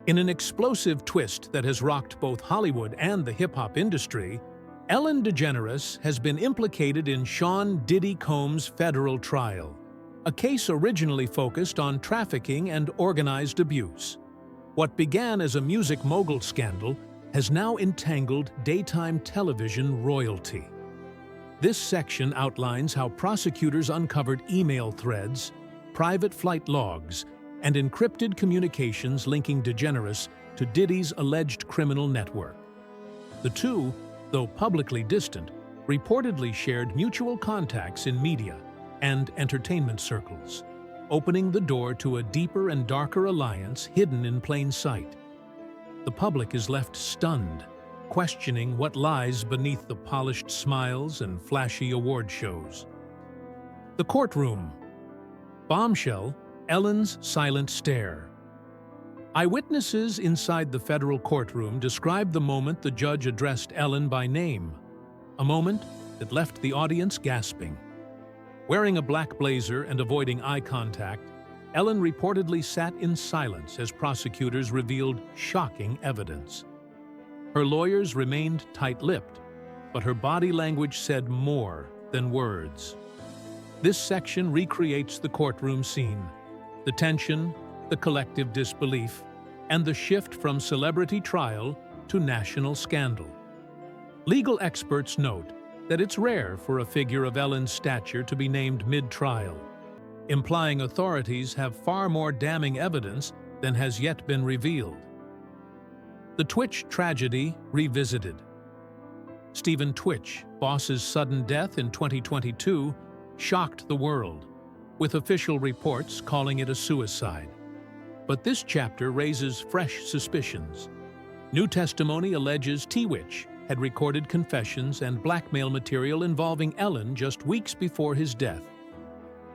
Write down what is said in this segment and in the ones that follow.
In an explosive twist that has rocked both Hollywood and the hip-hop industry, Ellen DeGeneres has been implicated in Sean "Diddy" Combs' federal trial, a case originally focused on trafficking and organized abuse. What began as a music mogul scandal has now entangled daytime television royalty. This section outlines how prosecutors uncovered email threads, private flight logs, and encrypted communications linking DeGeneres to Diddy's alleged criminal network. The two, though publicly distant, reportedly shared mutual contacts in media and entertainment circles, opening the door to a deeper and darker alliance hidden in plain sight. The public is left stunned, questioning what lies beneath the polished smiles and flashy award shows. The Courtroom. Bombshell, Ellen's silent stare. Eyewitnesses inside the federal courtroom described the moment the judge addressed Ellen by name, a moment that left the audience gasping. Wearing a black blazer and avoiding eye contact, Ellen reportedly sat in silence as prosecutors revealed shocking evidence. Her lawyers remained tight-lipped, but her body language said more than words. This section recreates the courtroom scene: the tension, the collective disbelief, and the shift from celebrity trial to national scandal. Legal experts note that it's rare for a figure of Ellen's stature to be named mid-trial, implying authorities have far more damning evidence than has yet been revealed. The Twitch tragedy revisited. Stephen Twitch, boss's sudden death in 2022, shocked the world, with official reports calling it a suicide. But this chapter raises fresh suspicions. New testimony alleges Twitch had recorded confessions and blackmail material involving Ellen just weeks before his death.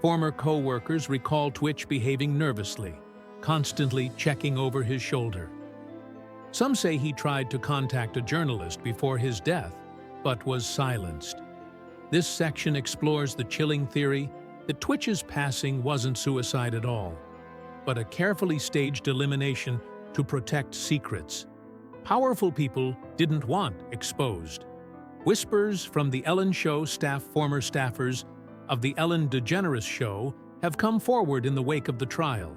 Former co-workers recall Twitch behaving nervously, constantly checking over his shoulder. Some say he tried to contact a journalist before his death, but was silenced. This section explores the chilling theory that Twitch's passing wasn't suicide at all, but a carefully staged elimination to protect secrets. Powerful people didn't want exposed. Whispers from the Ellen Show former staffers of the Ellen DeGeneres Show have come forward in the wake of the trial,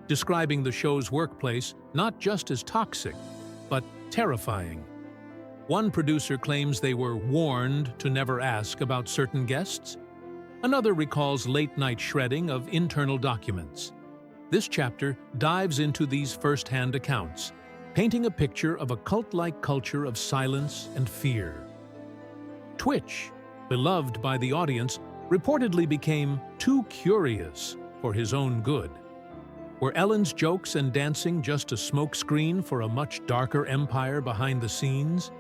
describing the show's workplace not just as toxic, but terrifying. One producer claims they were warned to never ask about certain guests. Another recalls late-night shredding of internal documents. This chapter dives into these first-hand accounts, painting a picture of a cult-like culture of silence and fear. Twitch, beloved by the audience, reportedly became too curious for his own good. Were Ellen's jokes and dancing just a smokescreen for a much darker empire behind the scenes?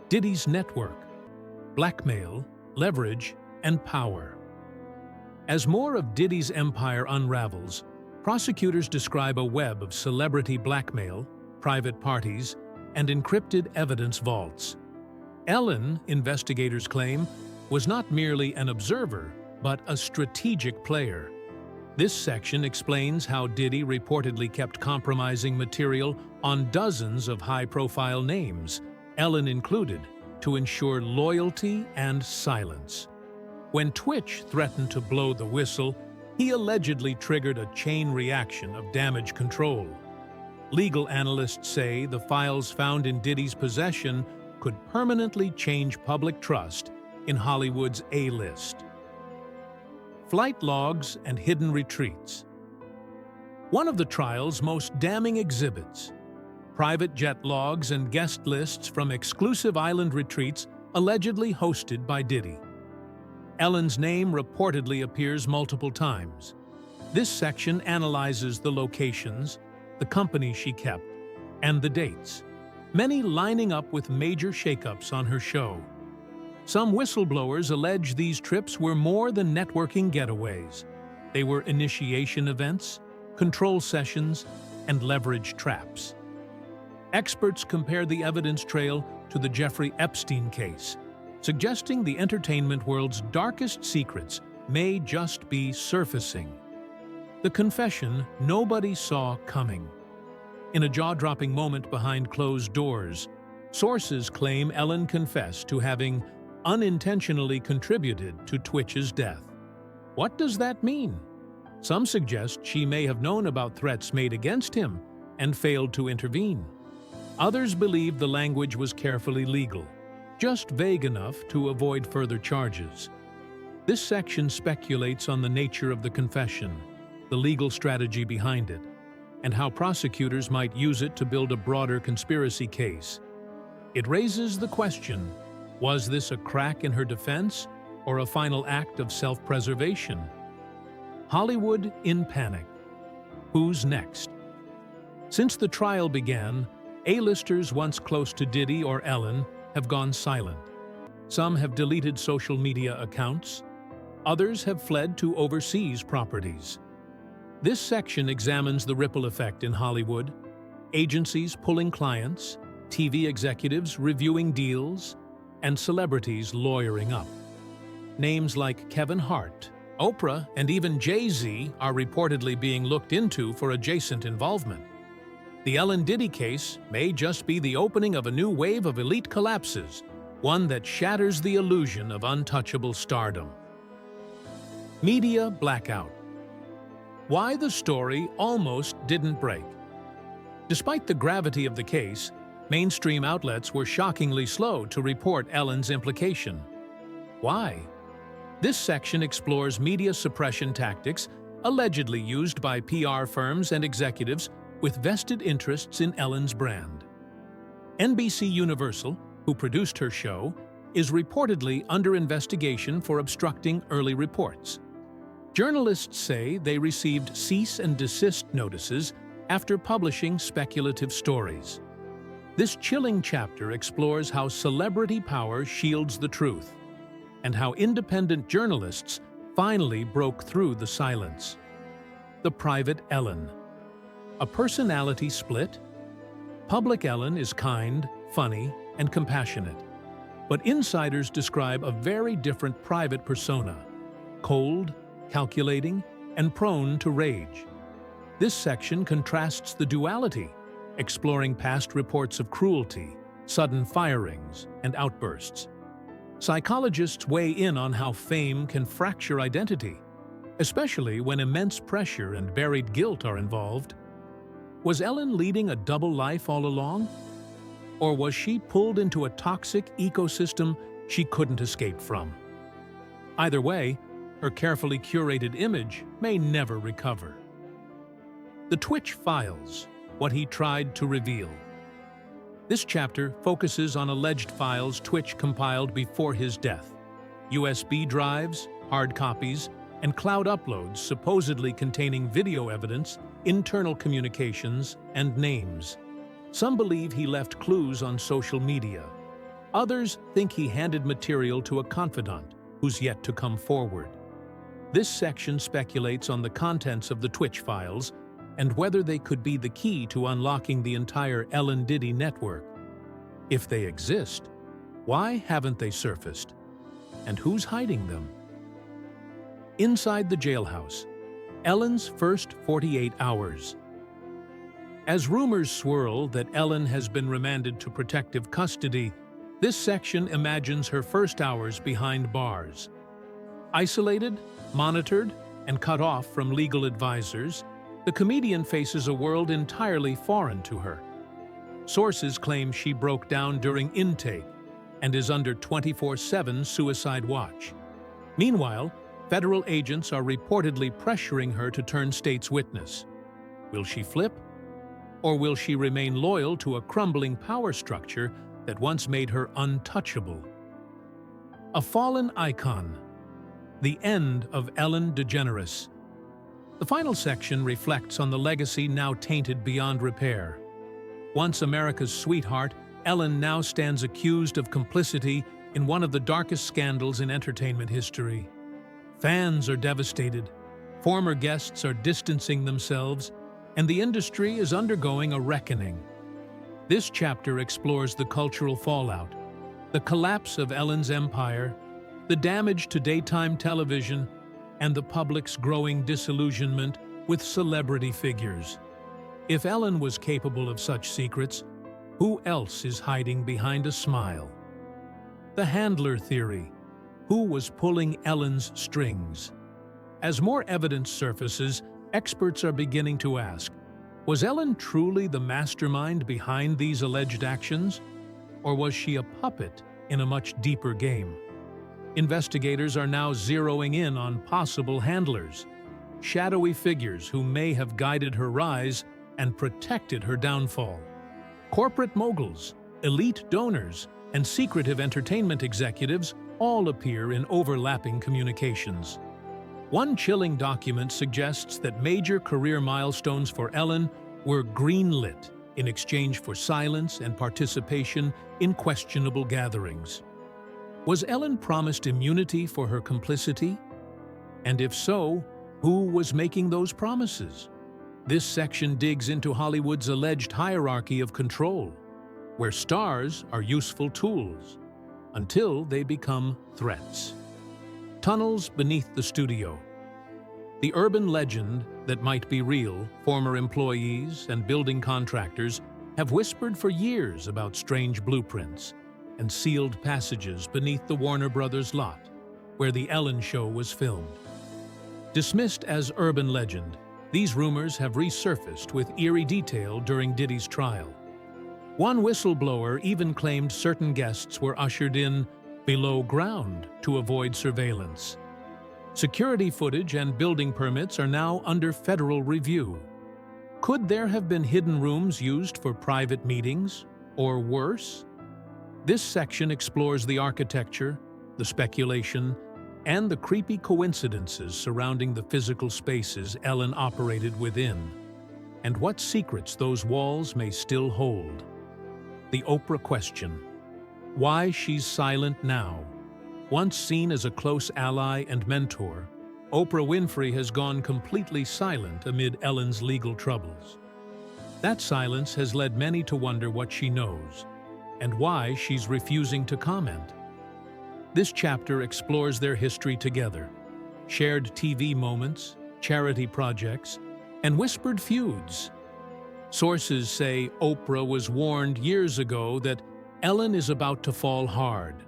Diddy's network, blackmail, leverage, and power. As more of Diddy's empire unravels, prosecutors describe a web of celebrity blackmail, private parties, and encrypted evidence vaults. Ellen, investigators claim, was not merely an observer, but a strategic player. This section explains how Diddy reportedly kept compromising material on dozens of high-profile names, Ellen included, to ensure loyalty and silence. When Twitch threatened to blow the whistle, he allegedly triggered a chain reaction of damage control. Legal analysts say the files found in Diddy's possession could permanently change public trust in Hollywood's A-list. Flight logs and hidden retreats. One of the trial's most damning exhibits: private jet logs and guest lists from exclusive island retreats allegedly hosted by Diddy. Ellen's name reportedly appears multiple times. This section analyzes the locations, the company she kept, and the dates, many lining up with major shakeups on her show. Some whistleblowers allege these trips were more than networking getaways. They were initiation events, control sessions, and leverage traps. Experts compare the evidence trail to the Jeffrey Epstein case, suggesting the entertainment world's darkest secrets may just be surfacing. The confession nobody saw coming. In a jaw-dropping moment behind closed doors, sources claim Ellen confessed to having unintentionally contributed to Twitch's death. What does that mean? Some suggest she may have known about threats made against him and failed to intervene. Others believe the language was carefully legal, just vague enough to avoid further charges. This section speculates on the nature of the confession, the legal strategy behind it, and how prosecutors might use it to build a broader conspiracy case. It raises the question, was this a crack in her defense or a final act of self-preservation? Hollywood in panic. Who's next? Since the trial began, A-listers once close to Diddy or Ellen have gone silent. Some have deleted social media accounts. Others have fled to overseas properties. This section examines the ripple effect in Hollywood, agencies pulling clients, TV executives reviewing deals, and celebrities lawyering up. Names like Kevin Hart, Oprah, and even Jay-Z are reportedly being looked into for adjacent involvement. The Ellen Diddy case may just be the opening of a new wave of elite collapses, one that shatters the illusion of untouchable stardom. Media blackout. Why the story almost didn't break. Despite the gravity of the case, mainstream outlets were shockingly slow to report Ellen's implication. Why? This section explores media suppression tactics allegedly used by PR firms and executives with vested interests in Ellen's brand. NBC Universal, who produced her show, is reportedly under investigation for obstructing early reports. Journalists say they received cease and desist notices after publishing speculative stories. This chilling chapter explores how celebrity power shields the truth, and how independent journalists finally broke through the silence. The private Ellen. A personality split? Public Ellen is kind, funny, and compassionate. But insiders describe a very different private persona, cold, calculating, and prone to rage. This section contrasts the duality, exploring past reports of cruelty, sudden firings, and outbursts. Psychologists weigh in on how fame can fracture identity, especially when immense pressure and buried guilt are involved. Was Ellen leading a double life all along? Or was she pulled into a toxic ecosystem she couldn't escape from? Either way, her carefully curated image may never recover. The Twitch Files, what he tried to reveal. This chapter focuses on alleged files Twitch compiled before his death. USB drives, hard copies, and cloud uploads supposedly containing video evidence, internal communications, and names. Some believe he left clues on social media. Others think he handed material to a confidant who's yet to come forward. This section speculates on the contents of the Twitch files and whether they could be the key to unlocking the entire Ellen Diddy network. If they exist, why haven't they surfaced? And who's hiding them? Inside the jailhouse, Ellen's first 48 hours. As rumors swirl that Ellen has been remanded to protective custody, this section imagines her first hours behind bars. Isolated, monitored, and cut off from legal advisors, the comedian faces a world entirely foreign to her. Sources claim she broke down during intake and is under 24/7 suicide watch. Meanwhile, federal agents are reportedly pressuring her to turn state's witness. Will she flip? Or will she remain loyal to a crumbling power structure that once made her untouchable? A fallen icon. The end of Ellen DeGeneres. The final section reflects on the legacy now tainted beyond repair. Once America's sweetheart, Ellen now stands accused of complicity in one of the darkest scandals in entertainment history. Fans are devastated, former guests are distancing themselves, and the industry is undergoing a reckoning. This chapter explores the cultural fallout, the collapse of Ellen's empire, the damage to daytime television, and the public's growing disillusionment with celebrity figures. If Ellen was capable of such secrets, who else is hiding behind a smile? The handler theory. Who was pulling Ellen's strings? As more evidence surfaces, experts are beginning to ask, was Ellen truly the mastermind behind these alleged actions? Or was she a puppet in a much deeper game? Investigators are now zeroing in on possible handlers, shadowy figures who may have guided her rise and protected her downfall. Corporate moguls, elite donors, and secretive entertainment executives all appear in overlapping communications. One chilling document suggests that major career milestones for Ellen were greenlit in exchange for silence and participation in questionable gatherings. Was Ellen promised immunity for her complicity? And if so, who was making those promises? This section digs into Hollywood's alleged hierarchy of control, where stars are useful tools until they become threats. Tunnels beneath the studio. The urban legend that might be real, former employees and building contractors have whispered for years about strange blueprints and sealed passages beneath the Warner Brothers lot, where The Ellen Show was filmed. Dismissed as urban legend, these rumors have resurfaced with eerie detail during Diddy's trial. One whistleblower even claimed certain guests were ushered in below ground to avoid surveillance. Security footage and building permits are now under federal review. Could there have been hidden rooms used for private meetings, or worse? This section explores the architecture, the speculation, and the creepy coincidences surrounding the physical spaces Ellen operated within, and what secrets those walls may still hold. The Oprah question. Why she's silent now? Once seen as a close ally and mentor, Oprah Winfrey has gone completely silent amid Ellen's legal troubles. That silence has led many to wonder what she knows, and why she's refusing to comment. This chapter explores their history together, shared TV moments, charity projects, and whispered feuds. Sources say Oprah was warned years ago that Ellen is about to fall hard.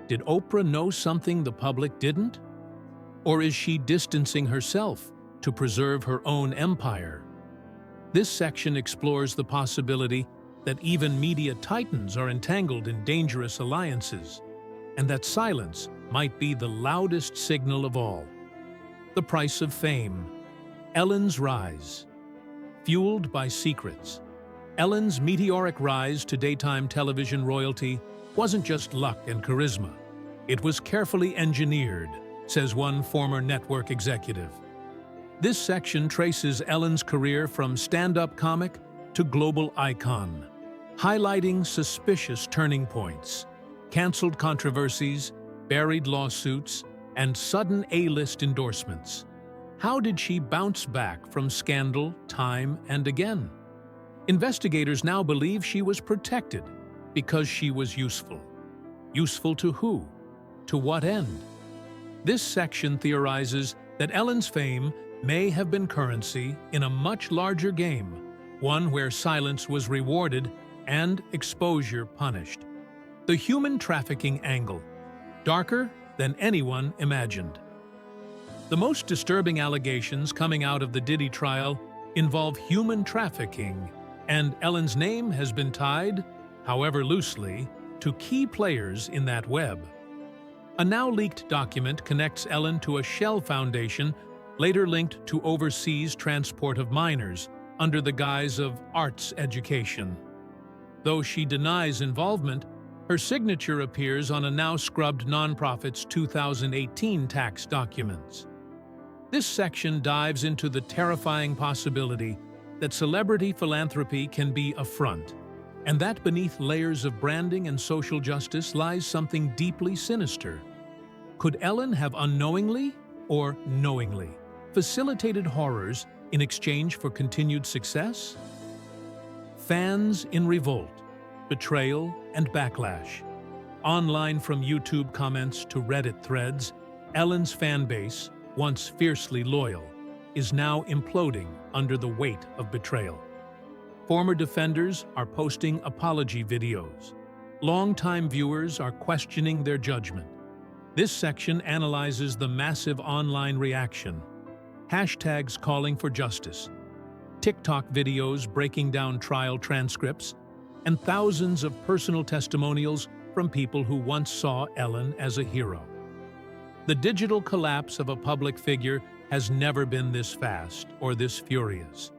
Did Oprah know something the public didn't? Or is she distancing herself to preserve her own empire? This section explores the possibility that even media titans are entangled in dangerous alliances, and that silence might be the loudest signal of all. The price of fame. Ellen's rise. Fueled by secrets. Ellen's meteoric rise to daytime television royalty wasn't just luck and charisma. It was carefully engineered, says one former network executive. This section traces Ellen's career from stand-up comic to global icon, highlighting suspicious turning points, canceled controversies, buried lawsuits, and sudden A-list endorsements. How did she bounce back from scandal time and again? Investigators now believe she was protected because she was useful. Useful to who? To what end? This section theorizes that Ellen's fame may have been currency in a much larger game, one where silence was rewarded and exposure punished. The human trafficking angle, darker than anyone imagined. The most disturbing allegations coming out of the Diddy trial involve human trafficking, and Ellen's name has been tied, however loosely, to key players in that web. A now-leaked document connects Ellen to a shell foundation later linked to overseas transport of minors under the guise of arts education. Though she denies involvement, her signature appears on a now-scrubbed nonprofit's 2018 tax documents. This section dives into the terrifying possibility that celebrity philanthropy can be a front, and that beneath layers of branding and social justice lies something deeply sinister. Could Ellen have unknowingly or knowingly facilitated horrors in exchange for continued success? Fans in revolt, betrayal, and backlash. Online from YouTube comments to Reddit threads, Ellen's fan base, once fiercely loyal, is now imploding under the weight of betrayal. Former defenders are posting apology videos. Longtime viewers are questioning their judgment. This section analyzes the massive online reaction. Hashtags calling for justice, TikTok videos breaking down trial transcripts, and thousands of personal testimonials from people who once saw Ellen as a hero. The digital collapse of a public figure has never been this fast or this furious.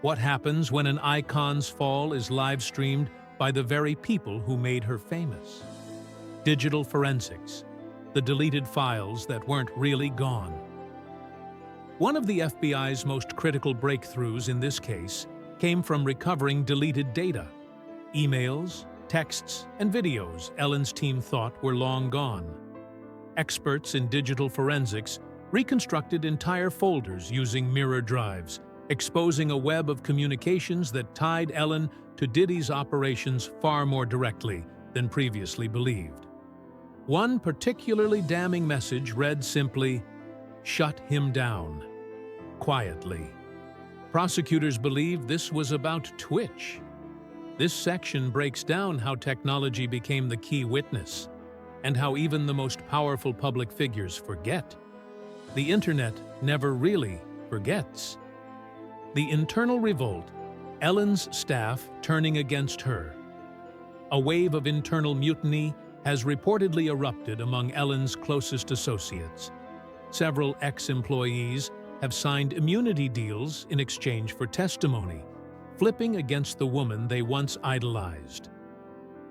What happens when an icon's fall is live-streamed by the very people who made her famous? Digital forensics, the deleted files that weren't really gone. One of the FBI's most critical breakthroughs in this case came from recovering deleted data. Emails, texts, and videos Ellen's team thought were long gone. Experts in digital forensics reconstructed entire folders using mirror drives, exposing a web of communications that tied Ellen to Diddy's operations far more directly than previously believed. One particularly damning message read simply, "Shut him down," quietly. Prosecutors believed this was about Twitch. This section breaks down how technology became the key witness, and how even the most powerful public figures forget. The internet never really forgets. The internal revolt, Ellen's staff turning against her. A wave of internal mutiny has reportedly erupted among Ellen's closest associates. Several ex-employees have signed immunity deals in exchange for testimony, flipping against the woman they once idolized.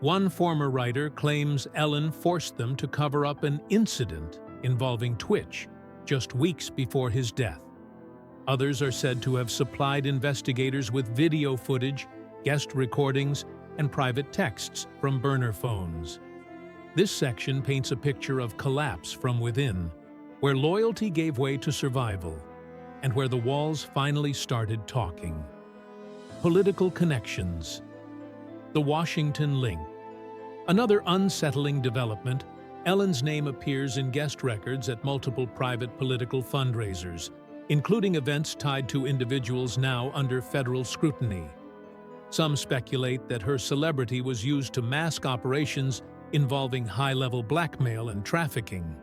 One former writer claims Ellen forced them to cover up an incident involving Twitch just weeks before his death. Others are said to have supplied investigators with video footage, guest recordings, and private texts from burner phones. This section paints a picture of collapse from within, where loyalty gave way to survival, and where the walls finally started talking. Political connections. The Washington link. Another unsettling development, Ellen's name appears in guest records at multiple private political fundraisers, including events tied to individuals now under federal scrutiny. Some speculate that her celebrity was used to mask operations involving high-level blackmail and trafficking.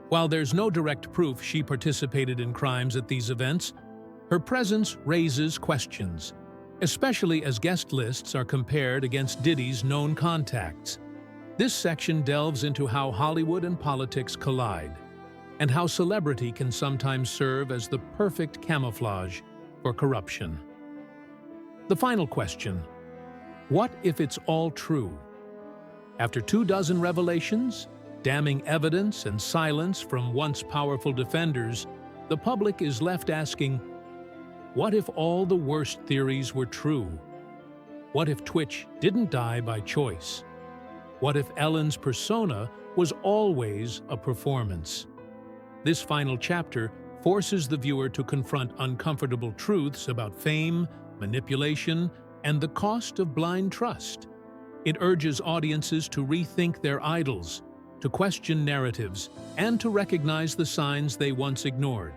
While there's no direct proof she participated in crimes at these events, her presence raises questions, especially as guest lists are compared against Diddy's known contacts. This section delves into how Hollywood and politics collide, and how celebrity can sometimes serve as the perfect camouflage for corruption. The final question: what if it's all true? After 24 revelations, damning evidence, and silence from once powerful defenders, the public is left asking, what if all the worst theories were true? What if Twitch didn't die by choice? What if Ellen's persona was always a performance? This final chapter forces the viewer to confront uncomfortable truths about fame, manipulation, and the cost of blind trust. It urges audiences to rethink their idols, to question narratives, and to recognize the signs they once ignored.